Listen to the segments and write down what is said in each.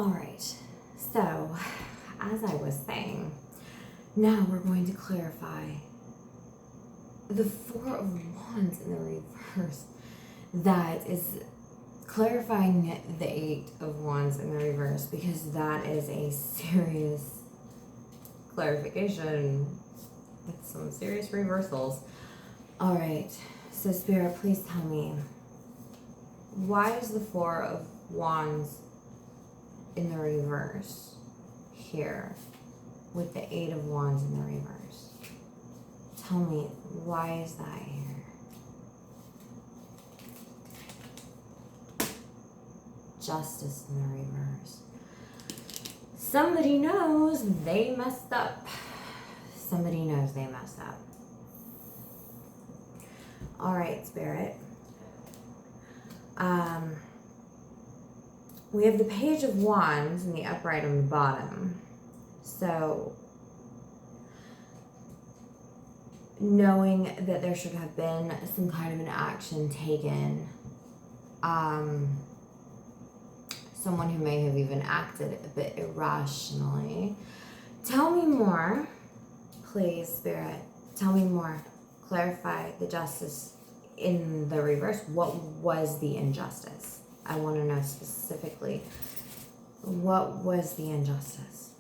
All right, so as I was saying, now we're going to clarify the Four of Wands in the reverse. That is clarifying the Eight of Wands in the reverse, because that is a serious clarification with some serious reversals. All right, so Spirit, please tell me, why is the Four of Wands in the reverse here with the Eight of Wands in the reverse? Tell me, why is that here? Justice in the reverse. Somebody knows they messed up. Somebody knows they messed up. All right, Spirit. We have the Page of Wands in the upright on the bottom. So, knowing that there should have been some kind of an action taken, someone who may have even acted a bit irrationally. Tell me more, please, Spirit. Tell me more. Clarify the justice in the reverse. What was the injustice? I want to know specifically, what was the injustice?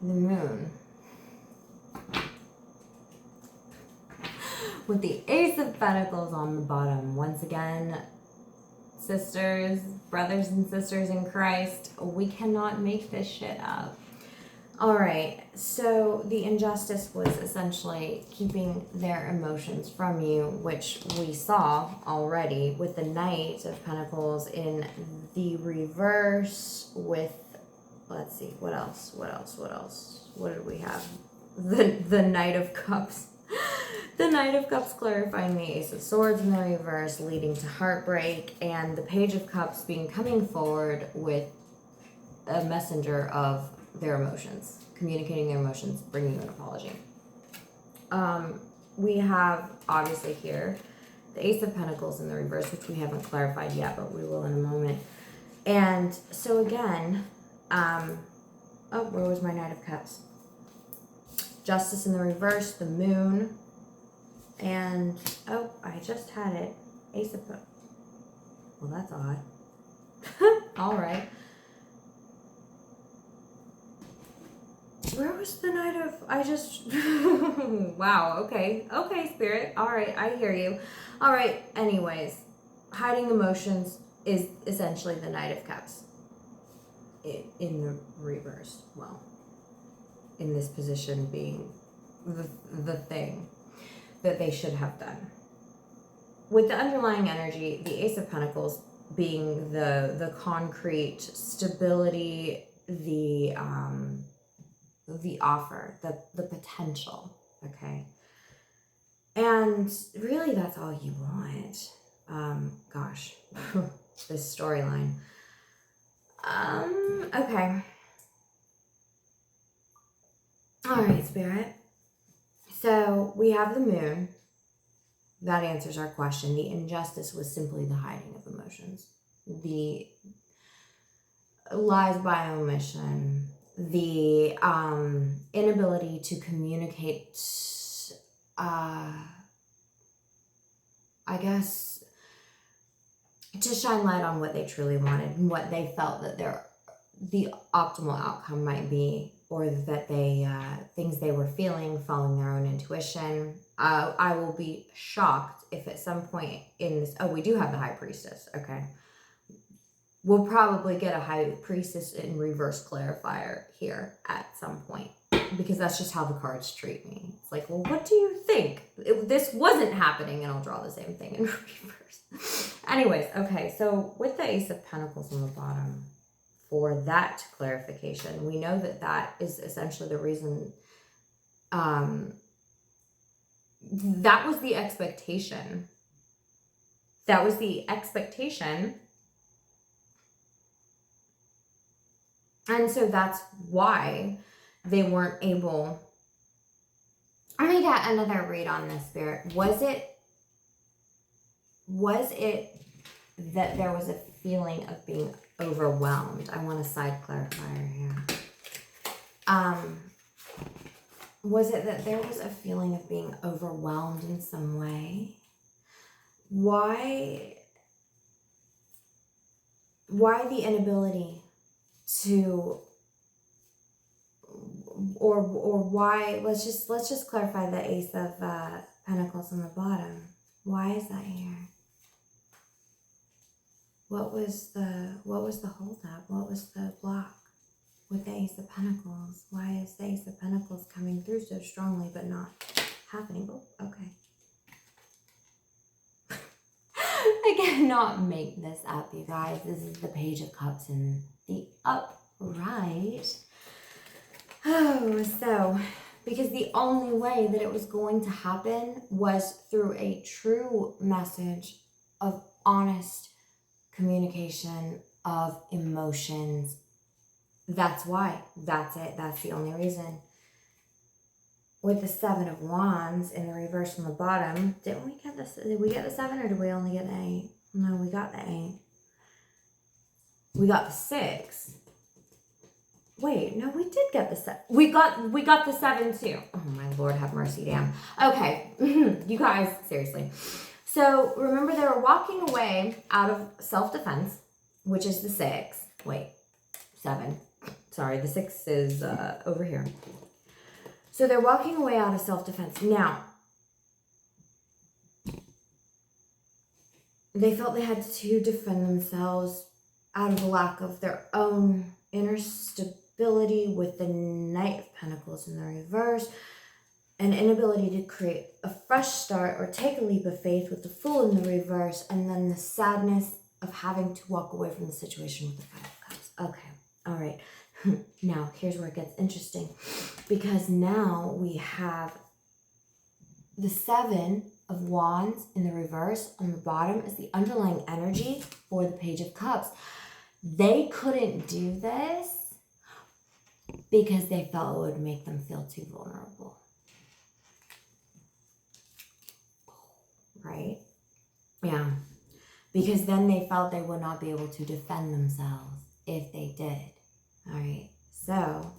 The Moon. With the Ace of Pentacles on the bottom. Once again, sisters, brothers and sisters in Christ, we cannot make this shit up. All right, so the injustice was essentially keeping their emotions from you, which we saw already with the Knight of Pentacles in the reverse with, let's see, what else? What did we have? The Knight of Cups. The Knight of Cups clarifying the Ace of Swords in the reverse, leading to heartbreak, and the Page of Cups coming forward with a messenger of their emotions, communicating their emotions, bringing you an apology. We have, obviously here, the Ace of Pentacles in the reverse, which we haven't clarified yet, but we will in a moment. And so again, where was my Knight of Cups? Justice in the reverse, the Moon, and, I just had it. Ace of Pentacles. Well, that's odd. All right. Where was the Knight of, wow, okay, Spirit, all right, I hear you. All right, anyways, hiding emotions is essentially the Knight of Cups in the reverse. Well, in this position being the thing that they should have done. With the underlying energy, the Ace of Pentacles being the concrete stability, the offer, the potential, okay? And really that's all you want. Gosh, this storyline. Okay. All right, Spirit. So we have the Moon. That answers our question. The injustice was simply the hiding of emotions. The lies by omission, the inability to communicate, I guess, to shine light on what they truly wanted and what they felt that the optimal outcome might be, or that they things they were feeling, following their own intuition. I will be shocked if at some point in this, we do have the High Priestess, okay. We'll probably get a High Priestess in reverse clarifier here at some point, because that's just how the cards treat me. It's like, well, what do you think? This wasn't happening, and I'll draw the same thing in reverse. Anyways, okay, so with the Ace of Pentacles on the bottom, for that clarification, we know that that is essentially the reason, that was the expectation. That was the expectation. And so that's why they weren't able, I'm gonna get another read on this, Spirit. Was it that there was a feeling of being overwhelmed? I want a side clarifier here. Was it that there was a feeling of being overwhelmed in some way? Why the inability to, or why, let's just clarify the Ace of Pentacles on the bottom. Why is that here? What was the holdup? What was the block with the Ace of Pentacles? Why is the Ace of Pentacles coming through so strongly but not happening? Oh, okay. I cannot make this up, you guys. This is the Page of Cups in the upright. Oh, so, because the only way that it was going to happen was through a true message of honest communication of emotions. That's why. That's it. That's the only reason. With the Seven of Wands in the reverse on the bottom, did we get the 7 or did we only get the 8? No, we got the 8. We got the 6. Wait, no, we did get the 7. We got the 7 too. Oh my Lord, have mercy, damn. Okay, you guys, seriously. So remember, they were walking away out of self-defense, which is the 6. Wait, 7. Sorry, the 6 is over here. So they're walking away out of self-defense. Now, they felt they had to defend themselves out of a lack of their own inner stability with the Knight of Pentacles in the reverse, an inability to create a fresh start or take a leap of faith with the Fool in the reverse, and then the sadness of having to walk away from the situation with the Five of Cups. Okay, all right. Now, here's where it gets interesting, because now we have the 7 of Wands in the reverse on the bottom as the underlying energy for the Page of Cups. They couldn't do this because they felt it would make them feel too vulnerable. Right? Yeah. Because then they felt they would not be able to defend themselves if they did. All right, so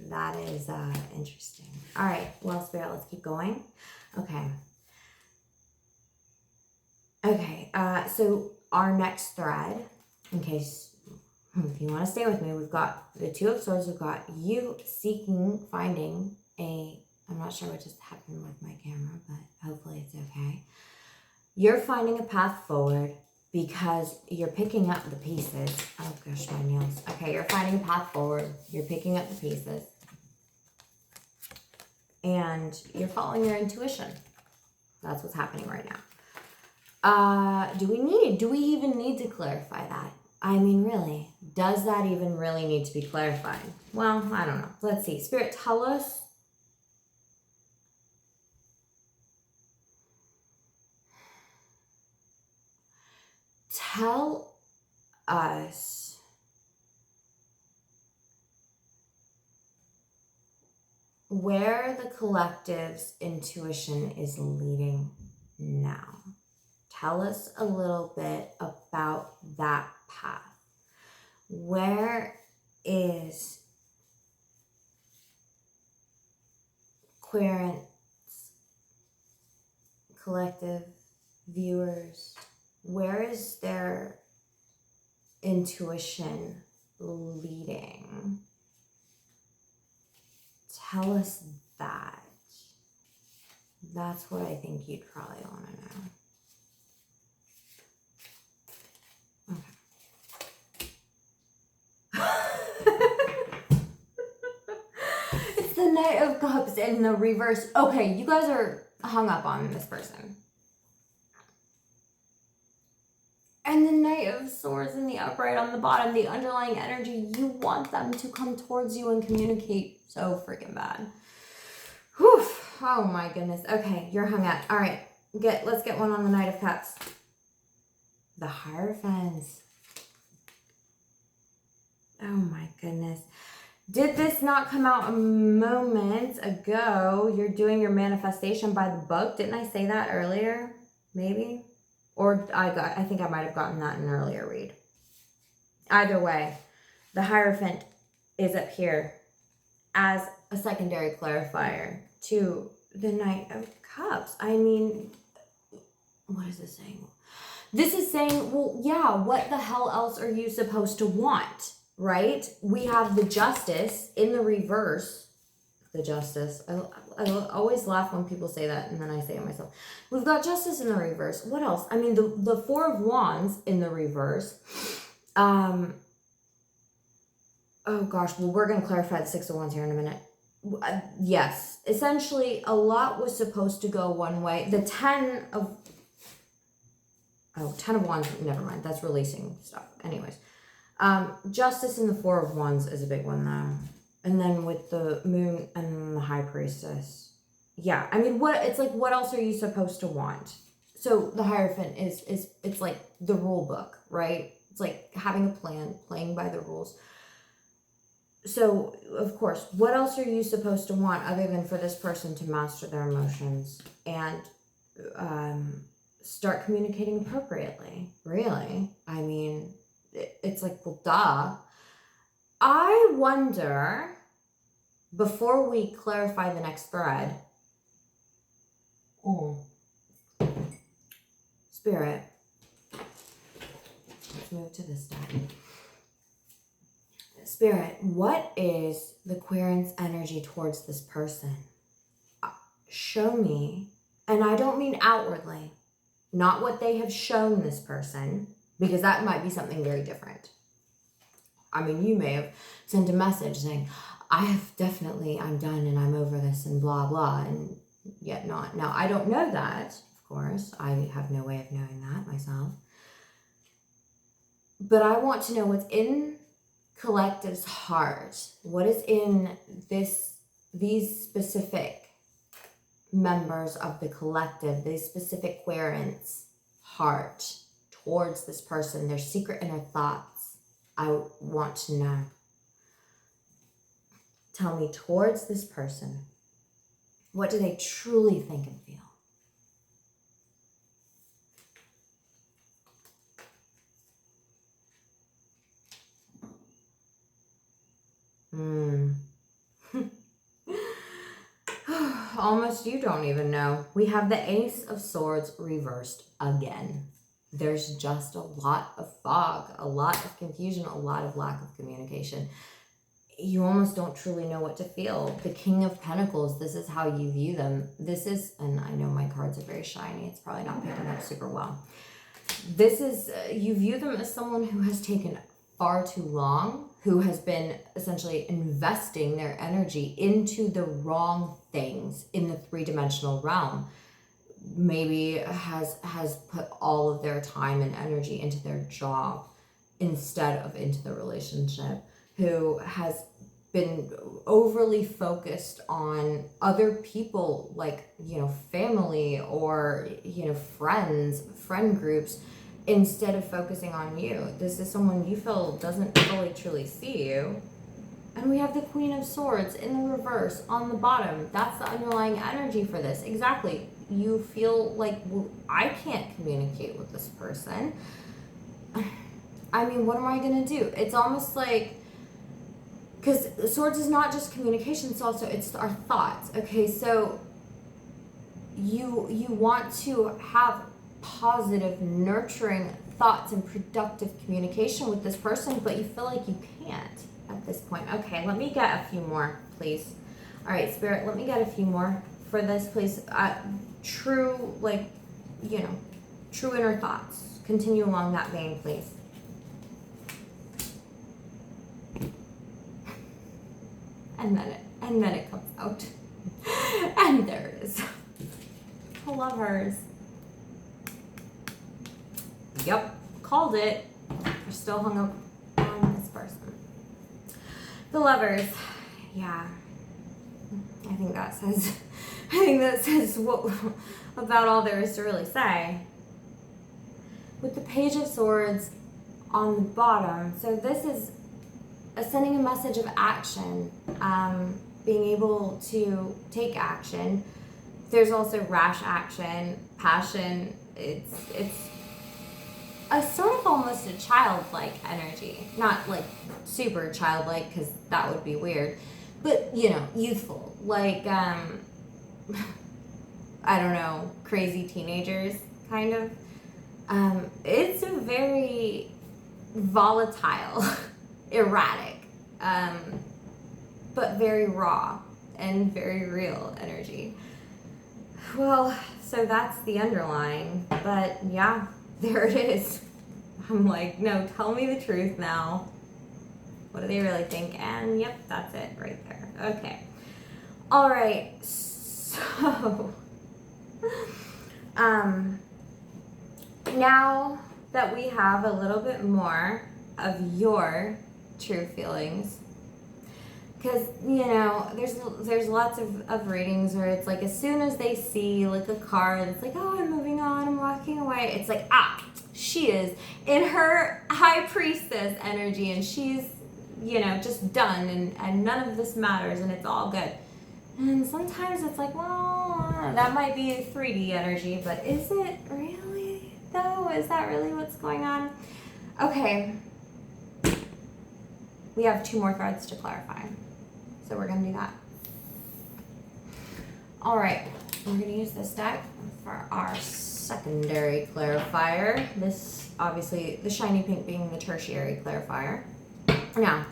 that is interesting. All right, well, Spirit, let's keep going. Okay. So our next thread, in case if you want to stay with me, we've got the Two of Swords. We've got you finding a, I'm not sure what just happened with my camera, but hopefully it's okay. You're finding a path forward, because you're picking up the pieces. Oh gosh, my nails. Okay, you're finding a path forward. You're picking up the pieces. And you're following your intuition. That's what's happening right now. Do we even need to clarify that? I mean, really, does that even really need to be clarified? Well, I don't know. Let's see. Spirit, tell us. Tell us where the collective's intuition is leading now. Tell us a little bit about that path. Where is Querence, collective, viewers, where is their intuition leading? Tell us that. That's what I think you'd probably want to know. Okay. It's the Knight of Cups in the reverse. Okay, you guys are hung up on this person. And the Knight of Swords in the upright on the bottom, the underlying energy, you want them to come towards you and communicate so freaking bad. Whew. Oh my goodness. Okay, you're hung up. All right, let's get one on the Knight of Cups. The Hierophant. Oh my goodness. Did this not come out a moment ago? You're doing your manifestation by the book. Didn't I say that earlier? Maybe? Or I think I might have gotten that in an earlier read. Either way, the Hierophant is up here as a secondary clarifier to the Knight of Cups. I mean, what is this saying? This is saying, well, yeah, what the hell else are you supposed to want, right? We have the Justice in the reverse. The Justice. I always laugh when people say that, and then I say it myself. We've got Justice in the reverse. What else? I mean, the Four of Wands in the reverse. Oh gosh, well, we're going to clarify the Six of Wands here in a minute. Yes, essentially, a lot was supposed to go one way. The Ten of Wands, never mind. That's releasing stuff. Anyways, Justice in the Four of Wands is a big one, though. And then with the Moon and the High Priestess. Yeah, I mean, what else are you supposed to want? So the Hierophant it's like the rule book, right? It's like having a plan, playing by the rules. So, of course, what else are you supposed to want other than for this person to master their emotions and start communicating appropriately? Really? I mean, it's like, well, duh. I wonder, before we clarify the next thread, Spirit, let's move to this side. Spirit, what is the querent's energy towards this person? Show me, and I don't mean outwardly, not what they have shown this person, because that might be something very different. I mean, you may have sent a message saying, I'm done and I'm over this and blah, blah, and yet not. Now, I don't know that, of course. I have no way of knowing that myself. But I want to know what's in Collective's heart. What is in these specific members of the collective, these specific querents' heart towards this person, their secret inner thoughts. I want to know. Tell me, towards this person, what do they truly think and feel? Almost you don't even know. We have the Ace of Swords reversed again. There's just a lot of fog, a lot of confusion, a lot of lack of communication. You almost don't truly know what to feel. The King of Pentacles, this is how you view them. This is, and I know my cards are very shiny. It's probably not picking up super well. This is, you view them as someone who has taken far too long, who has been essentially investing their energy into the wrong things in the three-dimensional realm. Maybe has put all of their time and energy into their job instead of into the relationship, who has been overly focused on other people, like, family or, friends, friend groups, instead of focusing on you. This is someone you feel doesn't fully truly see you. And we have the Queen of Swords in the reverse on the bottom. That's the underlying energy for this. Exactly. You feel like, well, I can't communicate with this person. I mean, what am I going to do? It's almost like, because Swords is not just communication, it's our thoughts. Okay, so you want to have positive, nurturing thoughts and productive communication with this person, but you feel like you can't at this point. Okay, let me get a few more, please. All right, Spirit, let me get a few more for this, please. True, true inner thoughts. Continue along that vein, please. And then it comes out. And there it is. Lovers. Yep, called it. We're still hung up on this person. The Lovers. Yeah. I think that says what about all there is to really say. With the Page of Swords on the bottom, so this is sending a message of action, being able to take action. There's also rash action, passion. It's a sort of almost a childlike energy. Not like super childlike, because that would be weird, but youthful. Like, I don't know, crazy teenagers, kind of. It's a very volatile, erratic, but very raw and very real energy. Well, so that's the underlying, but yeah, there it is. I'm like, no, tell me the truth now. What do they really think? And yep, that's it right there. Okay. All right. So, now that we have a little bit more of your true feelings, because there's lots of readings where it's like, as soon as they see like a card, it's like, oh, I'm moving on, I'm walking away. It's like, she is in her high priestess energy, and she's just done, and none of this matters, and it's all good. And sometimes it's like, well, that might be a 3D energy, but is it really though? Is that really what's going on? Okay, we have 2 more threads to clarify. So we're going to do that. All right, we're going to use this deck for our secondary clarifier. This, obviously, the shiny pink being the tertiary clarifier. Now,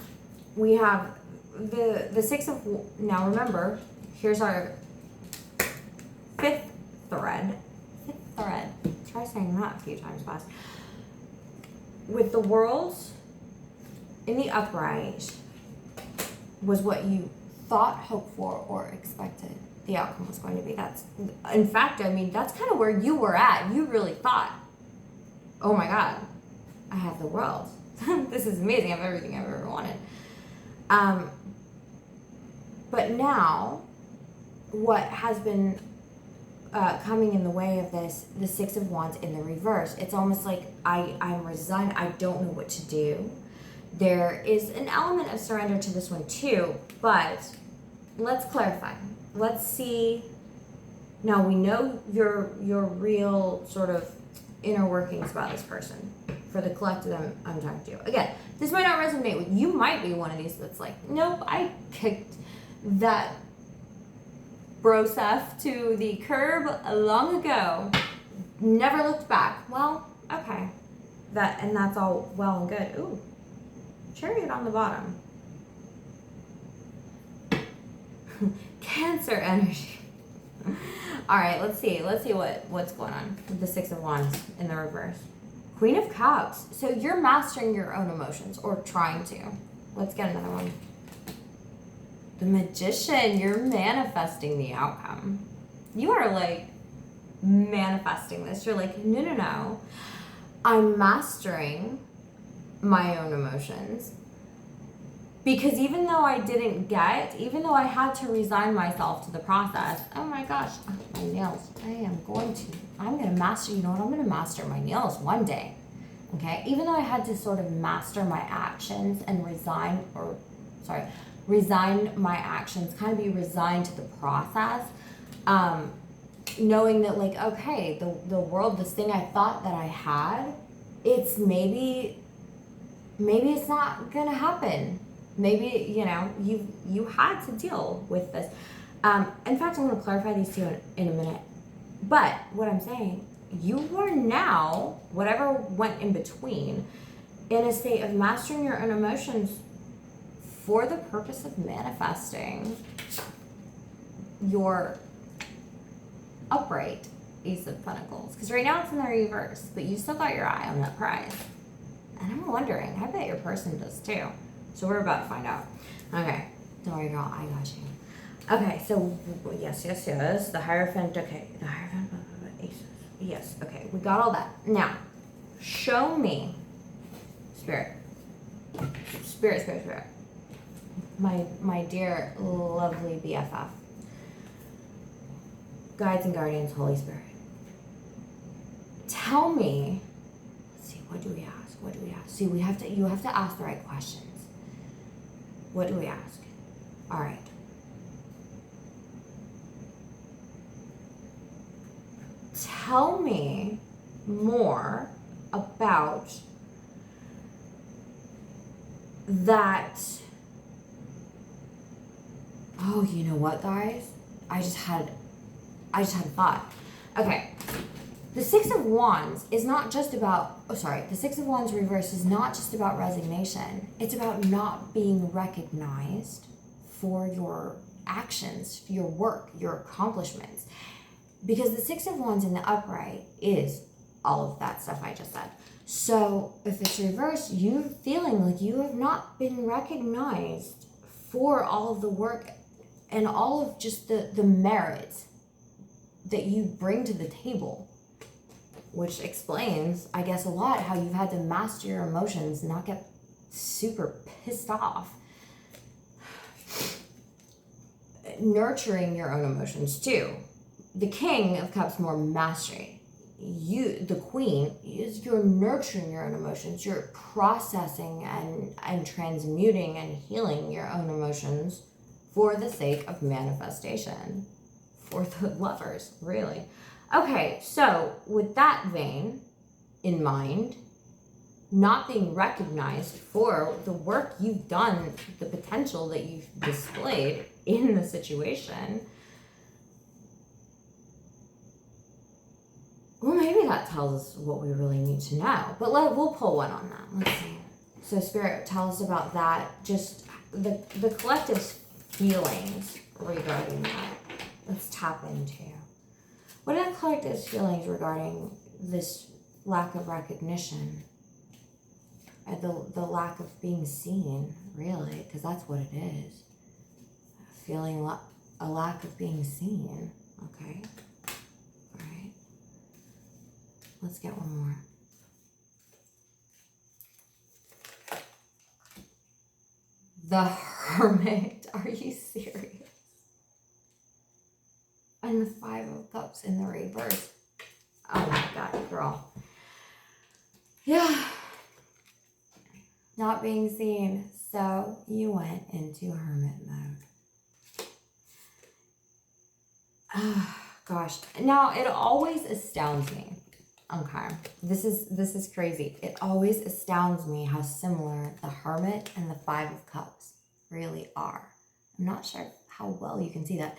we have the 6 of... Now, remember, here's our 5th thread. 5th thread. Try saying that a few times fast. With the World in the upright, was what you thought, hoped for, or expected the outcome was going to be. That's, in fact, I mean, that's kind of where you were at. You really thought, oh my God, I have the world. This is amazing. I have everything I've ever wanted. But now, what has been coming in the way of this, the 6 of Wands in the reverse, it's almost like I'm resigned. I don't know what to do. There is an element of surrender to this one too, but let's clarify. Let's see. Now we know your real sort of inner workings about this person. For the collective I'm talking to. Again, this might not resonate with you. Might be one of these that's like, nope, I kicked that broseph to the curb long ago. Never looked back. Well, okay. That's all well and good. Ooh. Chariot on the bottom. Cancer energy. All right, let's see what's going on with the 6 of Wands in the reverse. Queen of Cups. So you're mastering your own emotions, or trying to. Let's get another one. The Magician. You're manifesting the outcome. You are like manifesting this. You're like, no. I'm mastering my own emotions, because even though I had to resign myself to the process, oh my gosh, my nails, I'm going to master, I'm going to master my nails one day, okay? Even though I had to sort of master my actions and resign my actions, kind of be resigned to the process, knowing that like, okay, the world, this thing I thought that I had, it's maybe it's not gonna happen. Maybe, you had to deal with this. In fact, I'm gonna clarify these two in a minute. But what I'm saying, you are now, whatever went in between, in a state of mastering your own emotions for the purpose of manifesting your upright Ace of Pentacles. Because right now it's in the reverse, but you still got your eye on that prize. And I'm wondering, I bet your person does too. So we're about to find out. Okay, don't worry, girl, I got you. Okay, so yes. The Hierophant, okay. The Hierophant, Aces. Yes, okay, we got all that. Now, show me, Spirit. My dear, lovely BFF. Guides and guardians, Holy Spirit. Tell me, let's see, what do we ask? See, you have to ask the right questions. What do we ask? All right. Tell me more about that. Oh, you know what, guys? I just had a thought. Okay. The Six of Wands is not just about, the Six of Wands reverse is not just about resignation. It's about not being recognized for your actions, your work, your accomplishments. Because the Six of Wands in the upright is all of that stuff I just said. So if it's reversed, you feeling like you have not been recognized for all of the work and all of just the merit that you bring to the table. Which explains, I guess, a lot how you've had to master your emotions and not get super pissed off. Nurturing your own emotions too. The King of Cups, more mastery. You, the Queen, you're nurturing your own emotions. You're processing and transmuting and healing your own emotions for the sake of manifestation. For the lovers, really. Okay, so with that vein in mind, not being recognized for the work you've done, the potential that you've displayed in the situation, well, maybe that tells us what we really need to know. But we'll pull one on that. Let's see. So Spirit, tell us about that. Just the collective feelings regarding that. Let's tap into. What are the collective feelings regarding this lack of recognition? The lack of being seen, really, because that's what it is. Feeling a lack of being seen. Okay. All right. Let's get one more. The Hermit. Are you serious? And the Five of Cups in the reverse. Oh my God, girl. Yeah. Not being seen. So you went into hermit mode. Gosh. Now, it always astounds me. Okay. This is crazy. It always astounds me how similar the Hermit and the Five of Cups really are. I'm not sure how well you can see that.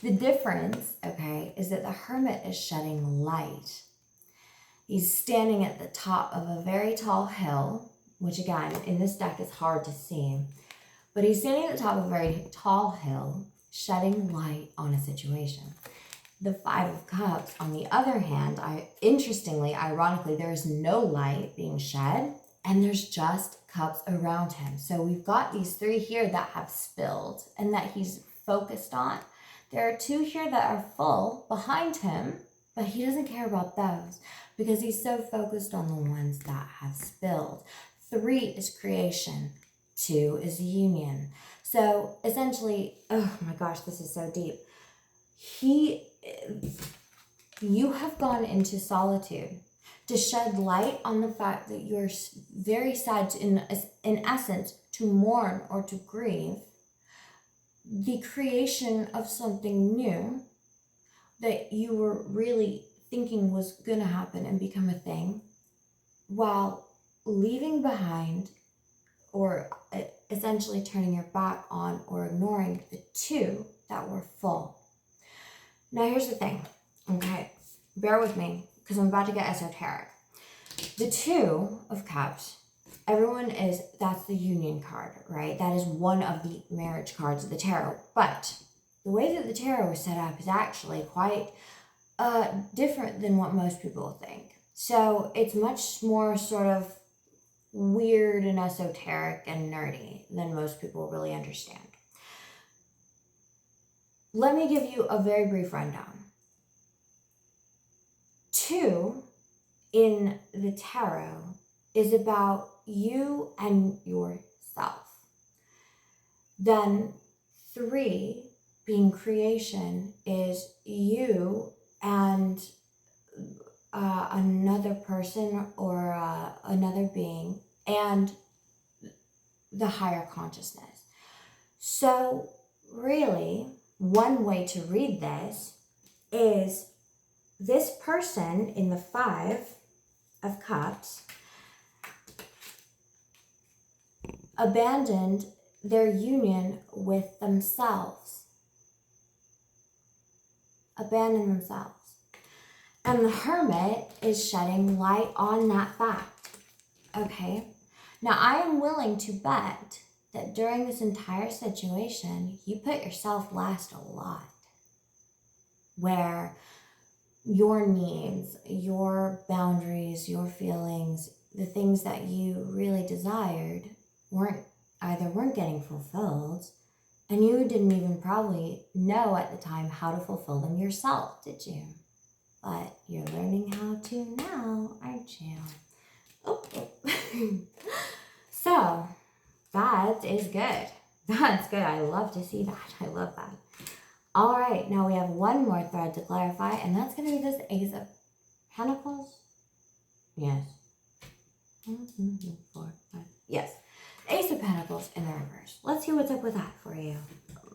The difference, okay, is that the Hermit is shedding light. He's standing at the top of a very tall hill, which again, in this deck is hard to see. But he's standing at the top of a very tall hill, shedding light on a situation. The Five of Cups, on the other hand, interestingly, ironically, there is no light being shed, and there's just cups around him. So we've got these three here that have spilled and that he's focused on. There are two here that are full behind him, but he doesn't care about those because he's so focused on the ones that have spilled. 3 is creation. 2 is union. So essentially, oh my gosh, this is so deep. You have gone into solitude to shed light on the fact that you're very sad to, in essence, to mourn or to grieve the creation of something new that you were really thinking was going to happen and become a thing, while leaving behind or essentially turning your back on or ignoring the 2 that were full. Now here's the thing, okay? Bear with me because I'm about to get esoteric. The 2 of Cups, that's the union card, right? That is one of the marriage cards of the tarot. But the way that the tarot is set up is actually quite different than what most people think. So it's much more sort of weird and esoteric and nerdy than most people really understand. Let me give you a very brief rundown. 2 in the tarot is about you and yourself. Then 3, being creation, is you and another person or another being and the higher consciousness. So really, one way to read this is this person in the Five of Cups abandoned their union with themselves. Abandoned themselves. And the Hermit is shedding light on that fact. Okay? Now, I am willing to bet that during this entire situation, you put yourself last a lot. Where your needs, your boundaries, your feelings, the things that you really desired weren't getting fulfilled, and you didn't even probably know at the time how to fulfill them yourself, did you? But you're learning how to now, aren't you? Oh. So, that is good. That's good. I love to see that. I love that. All right, now we have one more thread to clarify, and that's going to be this Ace of Pentacles. Yes. 1, 2, 3, 4, 5. Yes. Ace of Pentacles in the reverse. Let's see what's up with that for you.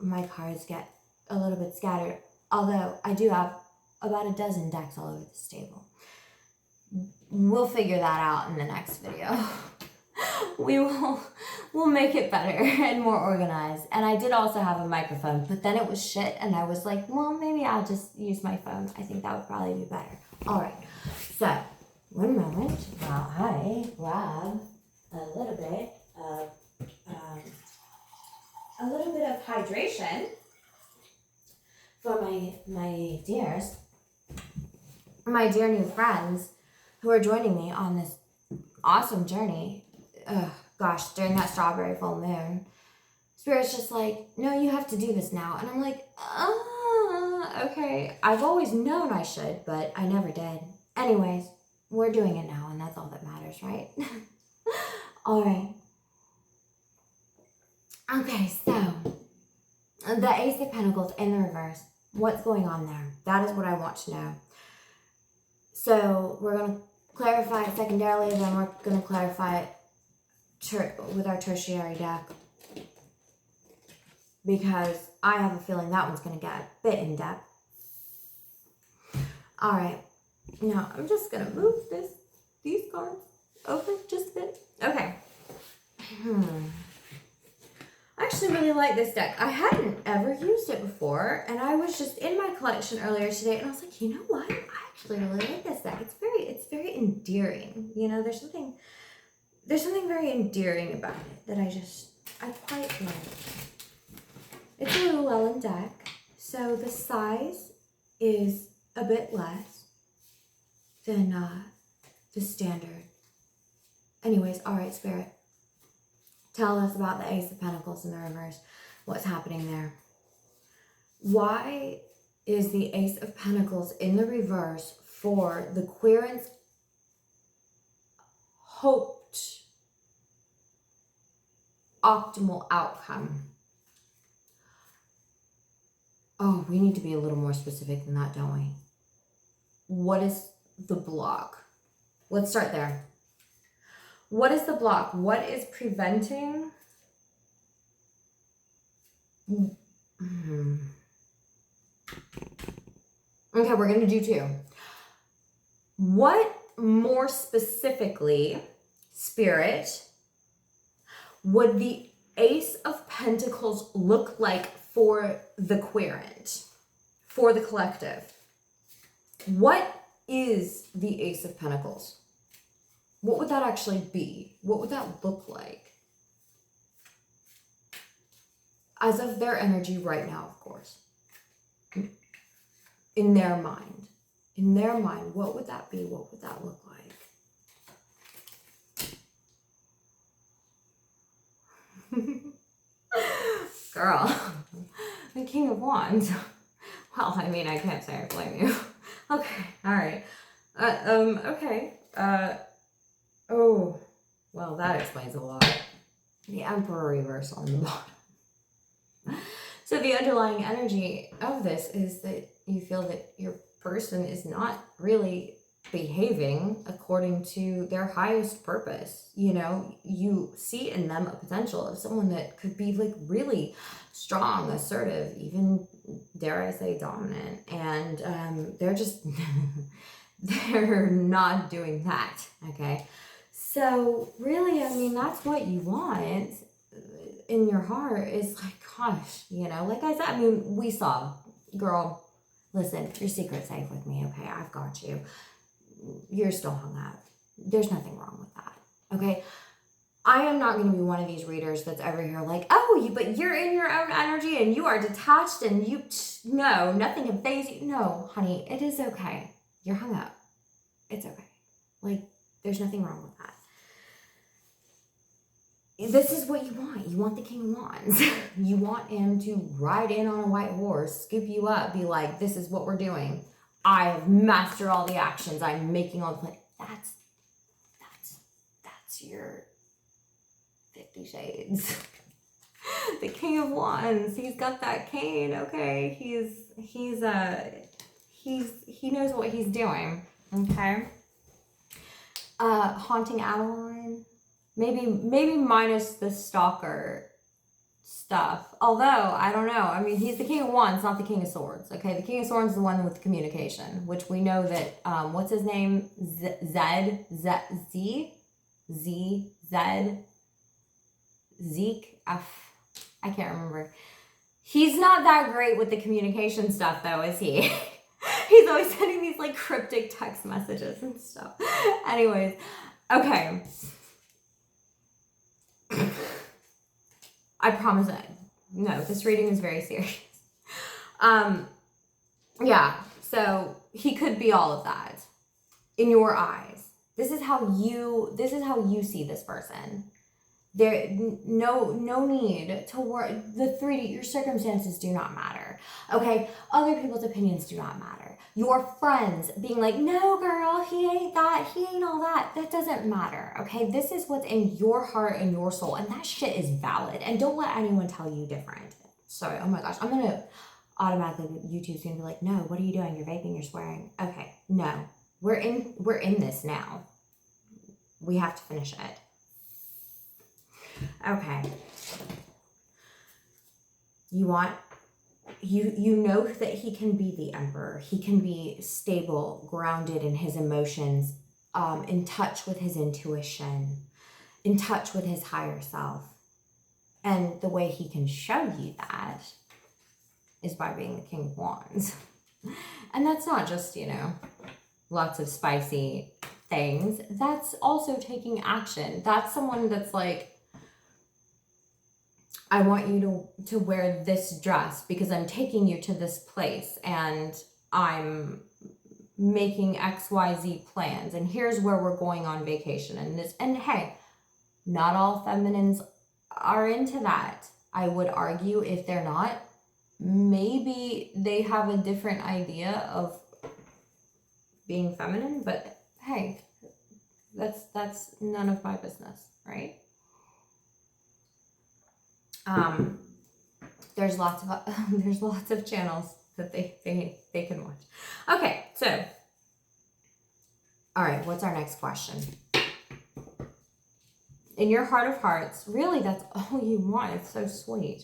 My cards get a little bit scattered, although I do have about a dozen decks all over this table. We'll figure that out in the next video. We'll make it better and more organized. And I did also have a microphone, but then it was shit, and I was like, well, maybe I'll just use my phone. I think that would probably be better. All right. So, one moment while I grab a little bit of hydration for my dears, my dear new friends who are joining me on this awesome journey. Gosh, during that strawberry full moon, Spirit's just like, no, you have to do this now. And I'm like, okay. I've always known I should, but I never did. Anyways, we're doing it now, and that's all that matters, right? All right. Okay, so the Ace of Pentacles in the reverse. What's going on there? That is what I want to know. So we're going to clarify it secondarily, then we're going to clarify it with our tertiary deck, because I have a feeling that one's going to get a bit in depth. All right, now I'm just going to move these cards over just a bit. Okay. I actually really like this deck. I hadn't ever used it before, and I was just in my collection earlier today, and I was like, you know what? I actually really like this deck. It's very endearing. You know, there's something very endearing about it that I quite like. It's a Llewellyn deck, so the size is a bit less than the standard. Anyways, all right, Spirit. Tell us about the Ace of Pentacles in the reverse. What's happening there? Why is the Ace of Pentacles in the reverse for the querent's hoped optimal outcome? Oh, we need to be a little more specific than that, don't we? What is the block? Let's start there. What is the block? What is preventing? Okay, we're going to do two. What more specifically, Spirit, would the Ace of Pentacles look like for the querent, for the collective? What is the Ace of Pentacles? What would that actually be? What would that look like? As of their energy right now, of course. In their mind. In their mind, what would that be? What would that look like? Girl, the King of Wands. Well, I mean, I can't say I blame you. Okay, all right. Okay. Oh, well, that explains a lot. The Emperor reverse on the bottom. So the underlying energy of this is that you feel that your person is not really behaving according to their highest purpose. You know, you see in them a potential of someone that could be like really strong, assertive, even dare I say dominant, and they're just they're not doing that. Okay, so really, I mean, that's what you want in your heart, is like, gosh, you know, like I said, I mean, we saw, girl, listen, your secret's safe with me. Okay, I've got you. You're still hung up. There's nothing wrong with that. Okay. I am not going to be one of these readers that's over here like, oh, but you're in your own energy and you are detached and no, nothing can faze you. No, honey, it is okay. You're hung up. It's okay. Like, there's nothing wrong with that. This is what you want. You want the King of Wands. You want him to ride in on a white horse, scoop you up, be like, this is what we're doing. I have mastered all the actions. I'm making all the plans. That's your 50 Shades. The King of Wands. He's got that cane. Okay, he knows what he's doing. Okay. Haunting Adeline. Maybe minus the stalker stuff. Although, I don't know. I mean, he's the King of Wands, not the King of Swords. Okay, the King of Swords is the one with communication, which we know that, what's his name? Zeke? I can't remember. He's not that great with the communication stuff, though, is he? He's always sending these, like, cryptic text messages and stuff. Anyways, okay. I promise no, this reading is very serious. Yeah, so he could be all of that in your eyes. This is how you see this person. There, no need to worry. The 3D, your circumstances do not matter. Okay, other people's opinions do not matter. Your friends being like, no, girl, he ain't that, he ain't all that. That doesn't matter. Okay, this is what's in your heart and your soul, and that shit is valid. And don't let anyone tell you different. Sorry. Oh my gosh, I'm gonna automatically, YouTube's gonna be like, no, what are you doing? You're vaping. You're swearing. Okay, no, we're in this now. We have to finish it. Okay. You know that he can be the emperor. He can be stable, grounded in his emotions, in touch with his intuition, in touch with his higher self. And the way he can show you that is by being the King of Wands. And that's not just, you know, lots of spicy things. That's also taking action. That's someone that's like, I want you to wear this dress because I'm taking you to this place and I'm making XYZ plans and here's where we're going on vacation and hey, not all feminines are into that. I would argue if they're not, maybe they have a different idea of being feminine, but hey, that's none of my business, right? There's lots of channels that they can watch. Okay, so all right, what's our next question? In your heart of hearts, really, that's all you want. It's so sweet.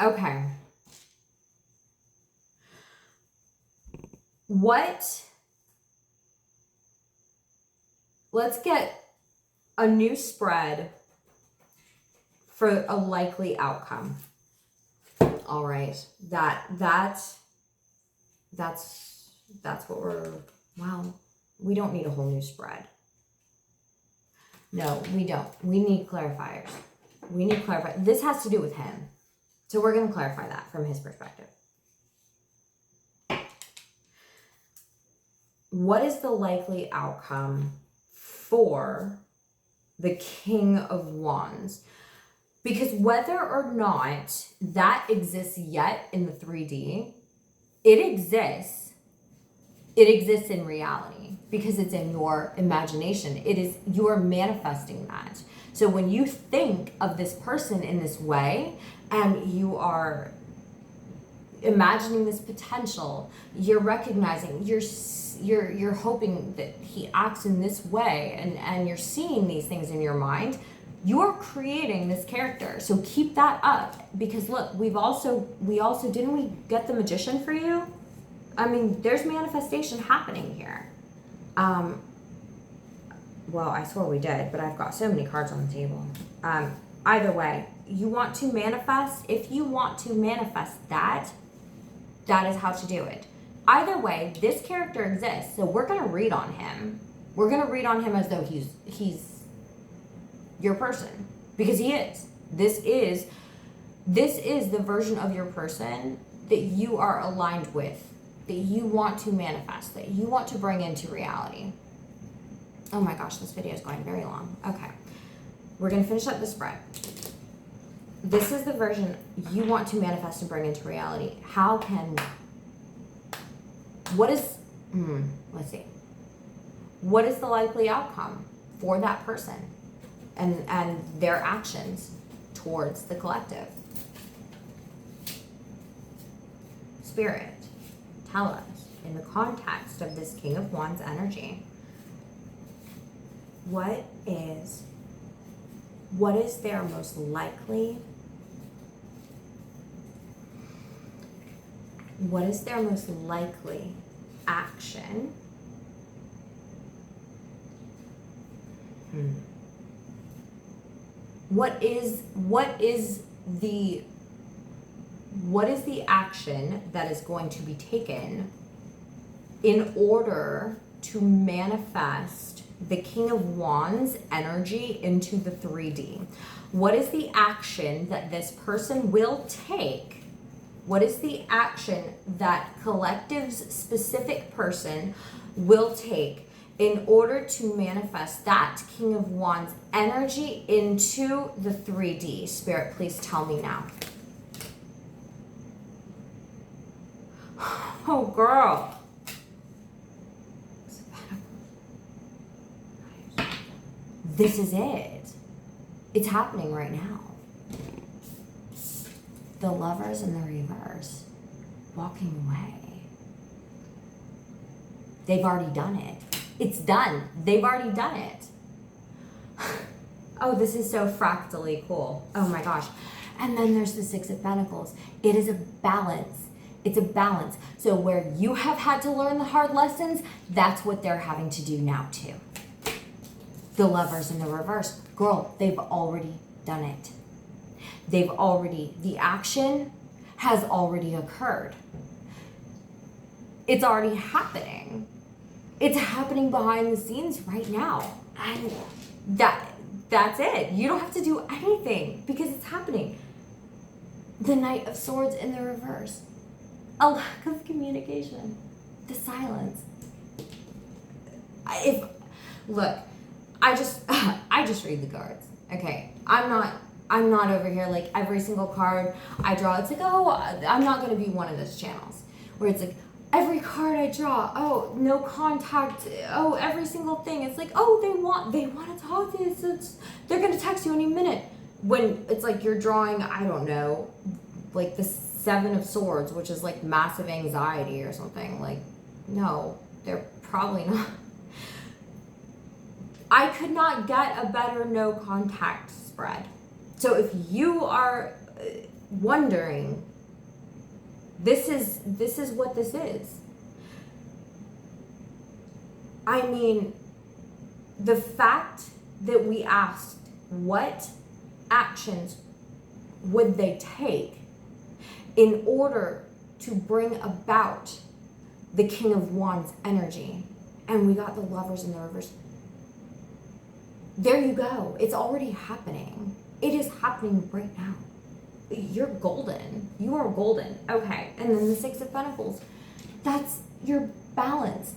Okay. Let's get a new spread for a likely outcome. All right. That's what we don't need a whole new spread. No, we don't. We need clarifiers. This has to do with him. So we're going to clarify that from his perspective. What is the likely outcome for the King of Wands? Because whether or not that exists yet in the 3D, it exists. It exists in reality because it's in your imagination. You're manifesting that. So when you think of this person in this way and you are imagining this potential, you're recognizing, you're hoping that he acts in this way, and you're seeing these things in your mind. You're creating this character. So keep that up, because look, we also didn't we get the Magician for you? I mean, there's manifestation happening here. Well, I swore we did, but I've got so many cards on the table. Either way, you want to manifest, if you want to manifest that is how to do it. Either way, this character exists, so we're going to read on him. We're going to read on him as though he's your person, because he is. This is the version of your person that you are aligned with, that you want to manifest, that you want to bring into reality. Oh my gosh, this video is going very long. Okay, we're going to finish up the spread. This is the version you want to manifest and bring into reality. Let's see. What is the likely outcome for that person and their actions towards the collective? Spirit, tell us, in the context of this King of Wands energy, what is their most likely action What is the action that is going to be taken in order to manifest the King of Wands energy into the 3D? What is the action that this person will take? What is the action that collective's specific person will take in order to manifest that King of Wands energy into the 3D? Spirit, please tell me now. Oh, girl. This is it. It's happening right now. The Lovers in the reverse, walking away. They've already done it. It's done. They've already done it. Oh, this is so fractally cool. Oh my gosh. And then there's the Six of Pentacles. It is a balance. It's a balance. So where you have had to learn the hard lessons, that's what they're having to do now too. The Lovers in the reverse. Girl, they've already done it. The action has already occurred. It's already happening. It's happening behind the scenes right now. And that's it. You don't have to do anything because it's happening. The Knight of Swords in the reverse. A lack of communication. The silence. Look, I just read the cards. Okay. I'm not over here like every single card I draw. It's like, oh, I'm not going to be one of those channels where it's like, every card I draw, oh, no contact, oh, every single thing. It's like, oh, they want to talk to you, so they're going to text you any minute. When it's like you're drawing, I don't know, like the Seven of Swords, which is like massive anxiety or something. Like, no, they're probably not. I could not get a better no contact spread. So if you are wondering, this is what this is. I mean, the fact that we asked what actions would they take in order to bring about the King of Wands energy, and we got the Lovers in the reverse. There you go. It's already happening. It is happening right now. You're golden. You are golden. Okay. And then the Six of Pentacles. That's your balance.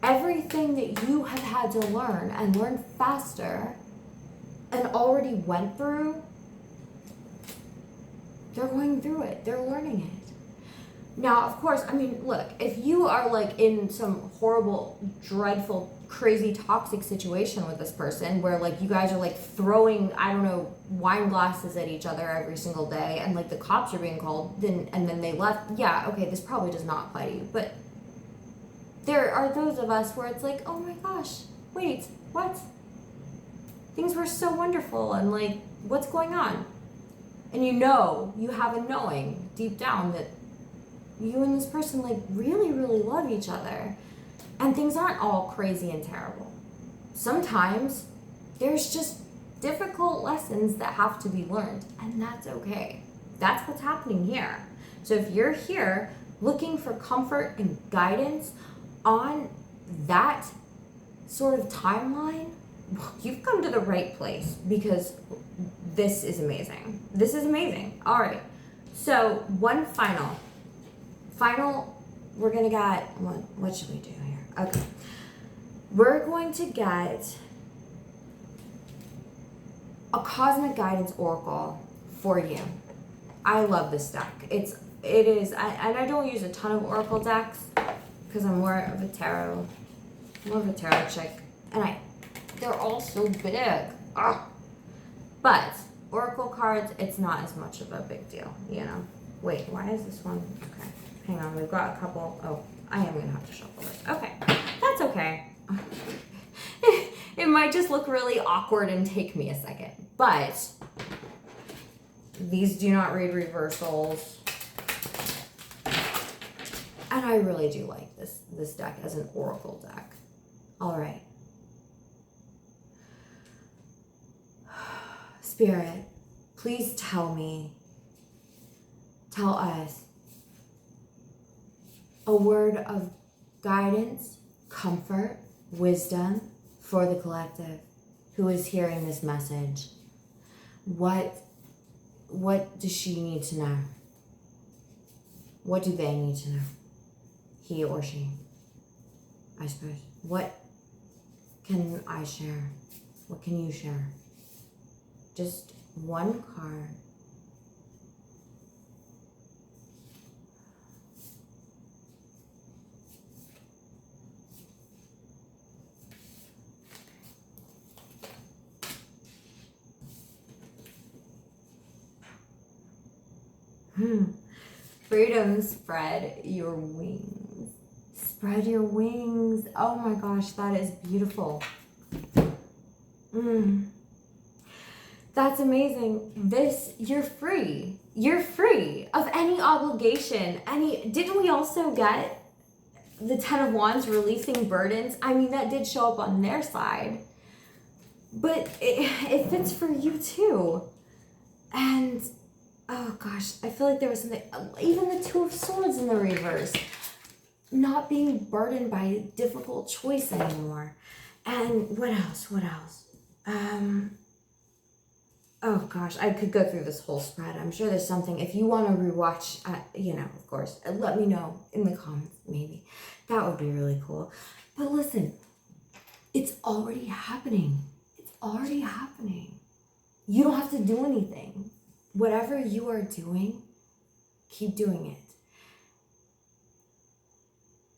Everything that you have had to learn and learn faster and already went through, they're going through it. They're learning it. Now, of course, I mean, look, if you are like in some horrible, dreadful, crazy, toxic situation with this person where like you guys are like throwing, I don't know, wine glasses at each other every single day and like the cops are being called, then they left, yeah, okay, this probably does not apply to you. But there are those of us where it's like, oh my gosh, wait, what? Things were so wonderful and like, what's going on? And you have a knowing deep down that you and this person like really, really love each other. And things aren't all crazy and terrible. Sometimes there's just difficult lessons that have to be learned, and that's okay. That's what's happening here. So if you're here looking for comfort and guidance on that sort of timeline, you've come to the right place because this is amazing. This is amazing. All right. So one final, we're going to get, what should we do here? Okay. We're going to get a cosmic guidance oracle for you. I love this deck. It is, and I don't use a ton of oracle decks because I'm more of a tarot chick. And they're all so big. Ugh. But oracle cards, it's not as much of a big deal, you know. Wait, why is this one? Okay, hang on. We've got a couple. Oh, I am gonna have to shuffle this. Okay, that's okay. It might just look really awkward and take me a second, but these do not read reversals. And I really do like this deck as an oracle deck. All right. Spirit, please tell us a word of guidance, comfort, wisdom for the collective who is hearing this message. What does she need to know? What do they need to know? He or she, I suppose. What can I share? What can you share? Just one card. Freedom, spread your wings. Spread your wings. Oh my gosh, that is beautiful. That's amazing. You're free. You're free of any obligation. Didn't we also get the Ten of Wands releasing burdens? I mean, that did show up on their side. But it fits for you too. And, oh gosh, I feel like there was something, even the Two of Swords in the reverse. Not being burdened by a difficult choice anymore. And what else? Oh gosh, I could go through this whole spread. I'm sure there's something. If you want to rewatch, of course, let me know in the comments, maybe. That would be really cool. But listen, it's already happening. It's already happening. You don't have to do anything. Whatever you are doing, keep doing it.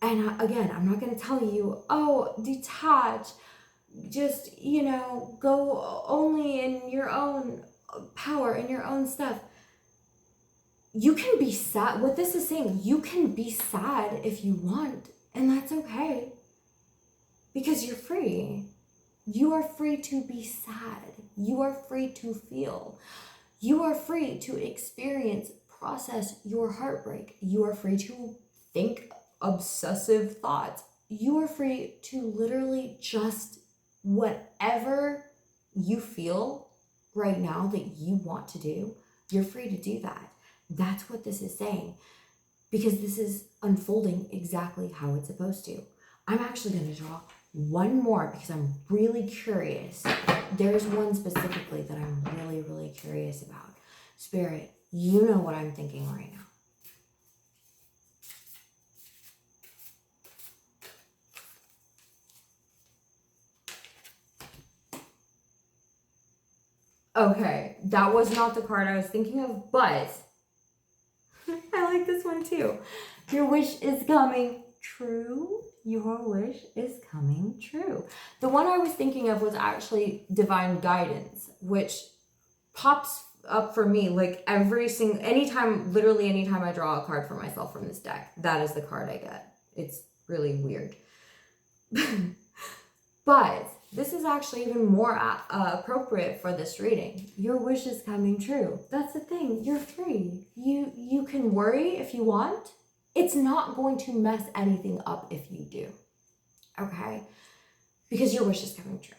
And again, I'm not going to tell you, detach. Just, go only in your own power, in your own stuff. You can be sad. What this is saying, you can be sad if you want, and that's okay. Because you're free. You are free to be sad. You are free to feel. You are free to experience, process your heartbreak. You are free to think obsessive thoughts. You are free to literally just whatever you feel right now that you want to do, you're free to do that. That's what this is saying, because this is unfolding exactly how it's supposed to. I'm actually going to draw one more because I'm really curious. There's one specifically that I'm really, really curious about. Spirit, you know what I'm thinking right now. Okay, that was not the card I was thinking of, but I like this one too. Your wish is coming true. Your wish is coming true. The one I was thinking of was actually divine guidance, which pops up for me like literally anytime I draw a card for myself from this deck, that is the card I get. It's really weird. But this is actually even more appropriate for this reading. Your wish is coming true. That's the thing. You're free. You can worry if you want. It's not going to mess anything up if you do. Okay? Because your wish is coming true.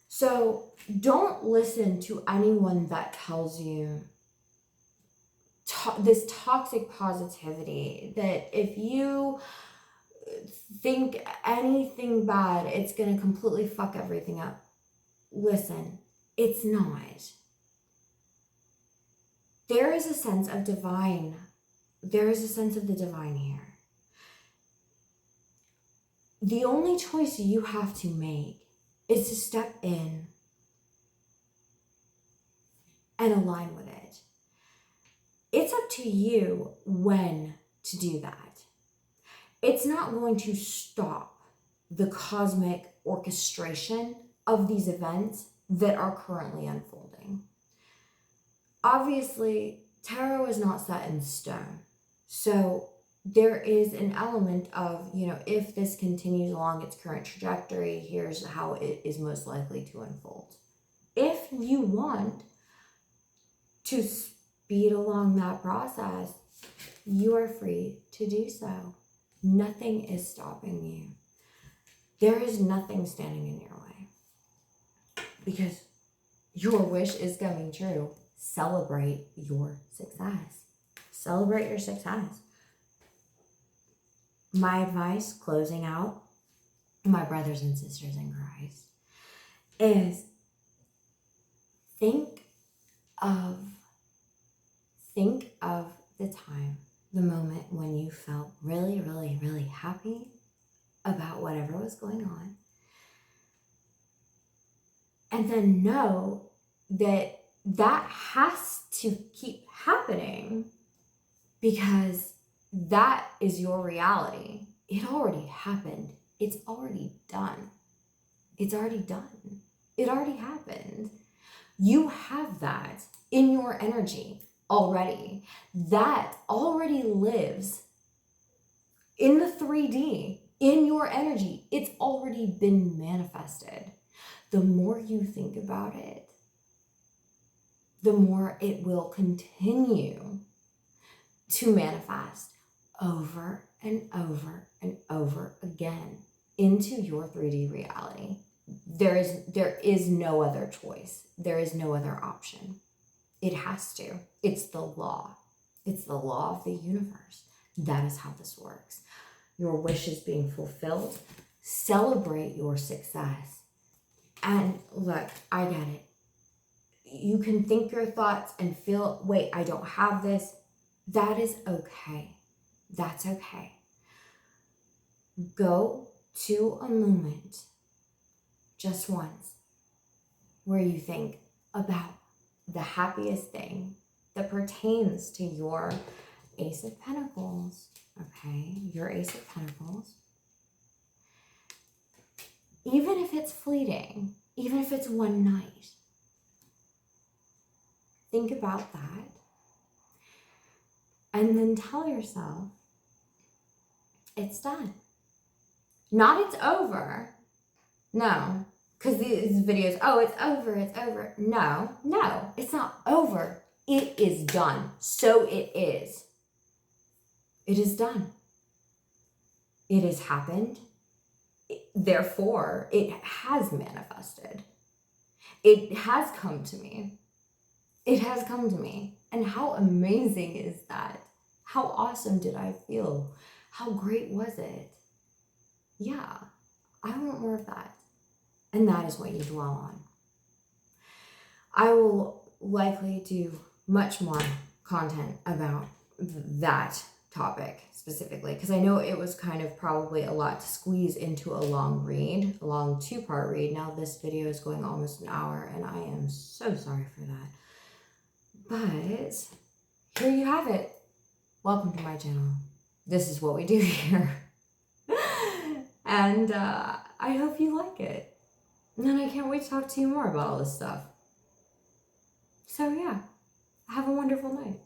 So don't listen to anyone that tells you this toxic positivity, that if you think anything bad, it's going to completely fuck everything up. Listen, it's not. There is a sense of the divine here. The only choice you have to make is to step in and align with it. It's up to you when to do that. It's not going to stop the cosmic orchestration of these events that are currently unfolding. Obviously, tarot is not set in stone. So there is an element of, if this continues along its current trajectory, here's how it is most likely to unfold. If you want to speed along that process, you are free to do so. Nothing is stopping you. There is nothing standing in your way. Because your wish is coming true. Celebrate your success. Celebrate your success. My advice, closing out, my brothers and sisters in Christ, is think of the time, the moment when you felt really, really, really happy about whatever was going on. And then know that that has to keep happening because that is your reality. It already happened. It's already done. It's already done. It already happened. You have that in your energy already. That already lives in the 3D, in your energy. It's already been manifested. The more you think about it, the more it will continue to manifest over and over and over again into your 3D reality. There is no other choice. There is no other option. It has to. It's the law. It's the law of the universe. That is how this works. Your wish is being fulfilled. Celebrate your success. And look, I get it. You can think your thoughts and feel, wait, I don't have this. That is okay. That's okay. Go to a moment, just once, where you think about the happiest thing that pertains to your Ace of Pentacles, okay? Your Ace of Pentacles. Even if it's fleeting, even if it's one night, think about that. And then tell yourself, it's done. Not it's over. No. Because these videos, oh, it's over, it's over. No, it's not over. It is done. So it is. It is done. It has happened. Therefore, it has manifested. It has come to me. It has come to me. And how amazing is that? How awesome did I feel? How great was it? Yeah, I want more of that. And that is what you dwell on. I will likely do much more content about that topic specifically, because I know it was kind of probably a lot to squeeze into a long read, a long 2-part read. Now this video is going almost an hour, and I am so sorry for that. But here you have it. welcome to my channel. This is what we do here. And I hope you like it. And I can't wait to talk to you more about all this stuff. So yeah, have a wonderful night.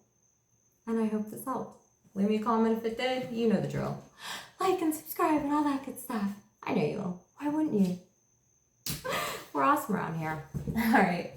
And I hope this helped. Leave me a comment if it did. You know the drill. Like and subscribe and all that good stuff. I know you will. Why wouldn't you? We're awesome around here. All right.